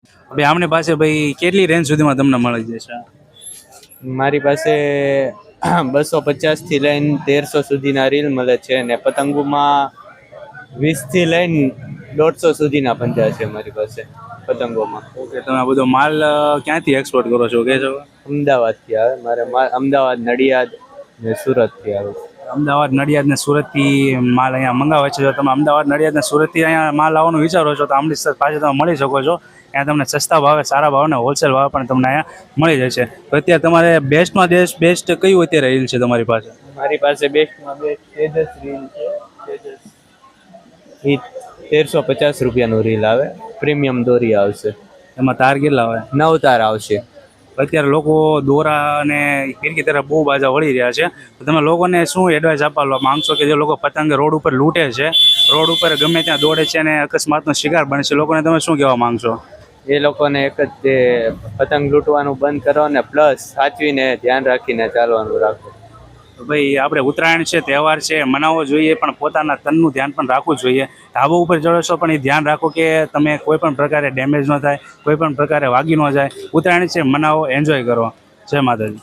ભાઈ આમની પાસે ભાઈ કેટલી રેન્જ સુધીમાં તમને મળી જશે? મારી પાસે 250 થી લઈને 1300 સુધીના રીલ મળે છે ને પતંગોમાં 20 થી લઈને 150 સુધીના પંજા છે મારી પાસે પતંગોમાં. ઓકે, તમે આ બધો માલ ક્યાંથી એક્સપોર્ટ કરો છો કે છો? અમદાવાદથી આવે મારે અમદાવાદ, નડિયાદ ને સુરતથી આવે. અમદાવાદ, નડિયાદ ને સુરતથી માલ અહીંયા મંગાવે છે. જો તમે અમદાવાદ, નડિયાદ ને સુરતથી અહીંયા માલ લાવવાનું વિચારો છો તો અમૃતસર પાસે તમે મળી શકો છો. ત્યાં તમને સસ્તા ભાવે, સારા ભાવે ને હોલસેલ ભાવે પણ તમને અહીંયા મળી જશે. તો અત્યારે તમારે બેસ્ટમાં બેસ્ટ કયું અત્યારે રીલ છે તમારી પાસે? મારી પાસે બેસ્ટમાં બેસ્ટ તેજસ રીલ છે. તેજસ એ 1350 રૂપિયાનું રીલ આવે, પ્રીમિયમ દોરી આવશે. એમાં તાર કેટલા આવે? 9 તાર આવશે. અત્યારે લોકો દોરા અને ફિરકી તરફ બહુ બાજા વળી રહ્યા છે. તો તમે લોકોને શું એડવાઇસ આપવા માંગશો કે જે લોકો પતંગ રોડ ઉપર લૂંટે છે, રોડ ઉપર ગમે ત્યાં દોડે છે અને અકસ્માતનો શિકાર બને છે, લોકોને તમે શું કહેવા માંગશો? એ લોકોને એક જ તે પતંગ લૂંટવાનું બંધ કરો ને પ્લસ સાચવીને ધ્યાન રાખીને ચાલવાનું રાખો. તો ભાઈ આપણે ઉત્તરાયણ છે, તહેવાર છે, મનાવવો જોઈએ પણ પોતાના તનનું ધ્યાન પણ રાખવું જોઈએ. ધાબા ઉપર ચડો છો પણ એ ધ્યાન રાખો કે તમે કોઈ પણ પ્રકારે ડેમેજ ન થાય, કોઈ પણ પ્રકારે વાગી ન જાય. ઉત્તરાયણ છે, મનાવો, એન્જોય કરો. જય માતાજી.